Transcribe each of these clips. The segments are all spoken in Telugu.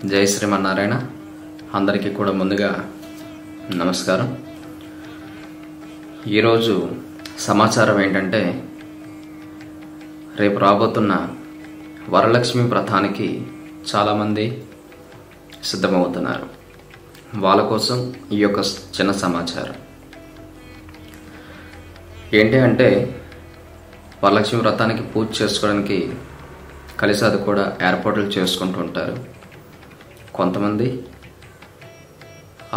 జై శ్రీమన్నారాయణ. అందరికీ కూడా ముందుగా నమస్కారం. ఈరోజు సమాచారం ఏంటంటే, రేపు రాబోతున్న వరలక్ష్మి వ్రతానికి చాలామంది సిద్ధమవుతున్నారు. వాళ్ళ కోసం ఈ యొక్క చిన్న సమాచారం ఏంటి అంటే, వరలక్ష్మి వ్రతానికి పూజ చేసుకోవడానికి కలిసాది కూడా ఏర్పాట్లు చేసుకుంటూ ఉంటారు. కొంతమంది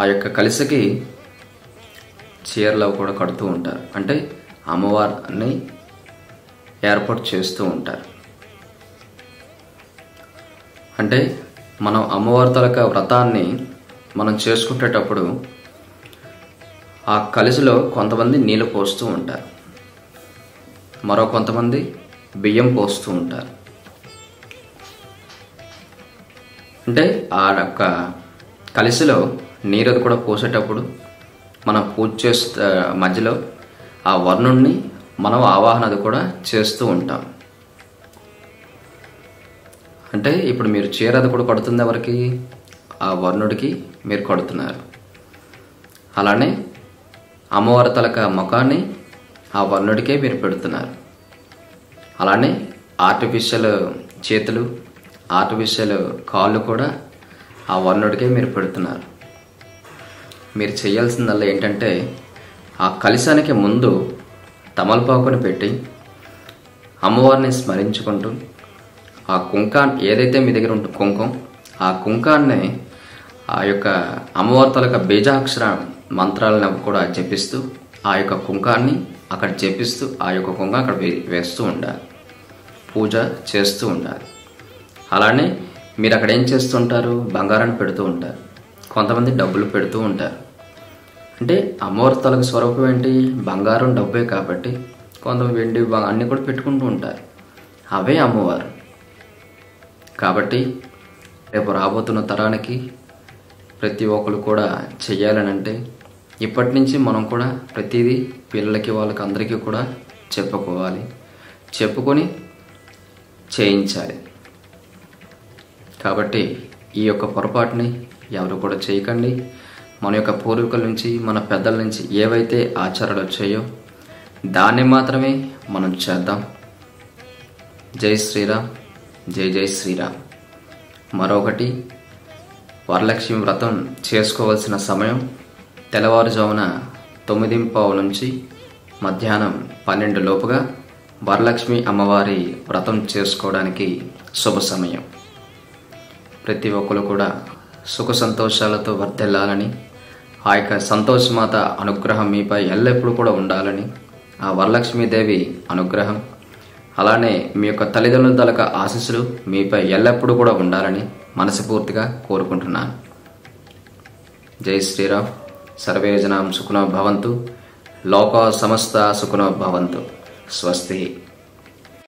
ఆ యొక్క కలిసికి చీరలు కూడా కడుతూ ఉంటారు, అంటే అమ్మవారిని ఏర్పాటు చేస్తూ ఉంటారు. అంటే మనం అమ్మవారి తాలూకా వ్రతాన్ని మనం చేసుకునేటప్పుడు ఆ కలిసిలో కొంతమంది నీళ్ళు పోస్తూ ఉంటారు, మరో కొంతమంది బియ్యం పోస్తూ ఉంటారు. అంటే ఆ యొక్క కలిసిలో నీరు కూడా పోసేటప్పుడు మనం పూజ చేస్తే మధ్యలో ఆ వర్ణుడిని మనం ఆవాహన కూడా చేస్తూ ఉంటాం. అంటే ఇప్పుడు మీరు చీర కూడా కడుతుంది ఎవరికి? ఆ వర్ణుడికి మీరు కడుతున్నారు. అలానే అమ్మవారి తలక ముఖాన్ని ఆ వర్ణుడికే మీరు పెడుతున్నారు. అలానే ఆర్టిఫిషియల్ చేతులు, ఆర్టిఫిషియల్ కాళ్ళు కూడా ఆ వర్ణుడికే మీరు పెడుతున్నారు. మీరు చేయాల్సిందల్లా ఏంటంటే, ఆ కలశానికి ముందు తమలపాకుని పెట్టి అమ్మవారిని స్మరించుకుంటూ ఆ కుంకాన్ని, ఏదైతే మీ దగ్గర ఉంటుంది కుంకం, ఆ కుంకాన్ని ఆ యొక్క అమ్మవారి తాలూకా బీజాక్షర మంత్రాలను కూడా జపిస్తూ ఆ యొక్క కుంకాన్ని అక్కడ జపిస్తూ ఆ యొక్క కుంకం అక్కడ వేస్తూ ఉండాలి, పూజ చేస్తూ ఉండాలి. అలానే మీరు అక్కడ ఏం చేస్తుంటారు? బంగారాన్ని పెడుతూ ఉంటారు, కొంతమంది డబ్బులు పెడుతూ ఉంటారు. అంటే అమ్మవారి తాలూకా స్వరూపం ఏంటి? బంగారం, డబ్బే కాబట్టి కొంతమంది వెండి అన్నీ కూడా పెట్టుకుంటూ ఉంటారు. అవే అమ్మవారు. కాబట్టి రేపు రాబోతున్న తరానికి ప్రతి ఒక్కరు కూడా చెయ్యాలని అంటే, ఇప్పటి నుంచి మనం కూడా ప్రతిదీ పిల్లలకి వాళ్ళకి అందరికీ కూడా చెప్పుకోవాలి, చెప్పుకొని చేయించాలి. కాబట్టి ఈ యొక్క పొరపాటుని ఎవరు కూడా చేయకండి. మన యొక్క పూర్వీకుల నుంచి, మన పెద్దల నుంచి ఏవైతే ఆచారాలు వచ్చాయో దాన్ని మాత్రమే మనం చేద్దాం. జై శ్రీరామ్, జై జై శ్రీరామ్. మరొకటి, వరలక్ష్మి వ్రతం చేసుకోవాల్సిన సమయం తెల్లవారుజామున 9:15 నుంచి మధ్యాహ్నం 12 లోపుగా వరలక్ష్మి అమ్మవారి వ్రతం చేసుకోవడానికి శుభ సమయం. ప్రతి ఒక్కరు కూడా సుఖ సంతోషాలతో వర్ధిల్లాలని, ఆ యొక్క సంతోషమాత అనుగ్రహం మీపై ఎల్లప్పుడూ కూడా ఉండాలని, ఆ వరలక్ష్మీదేవి అనుగ్రహం, అలానే మీ యొక్క తల్లిదండ్రుల తాలూకా ఆశీస్సులు మీపై ఎల్లప్పుడూ కూడా ఉండాలని మనస్ఫూర్తిగా కోరుకుంటున్నాను. జై శ్రీరామ్. సర్వే జనాం సుఖినో భవంతు, లోకా సమస్త సుఖినో భవంతు. స్వస్తి.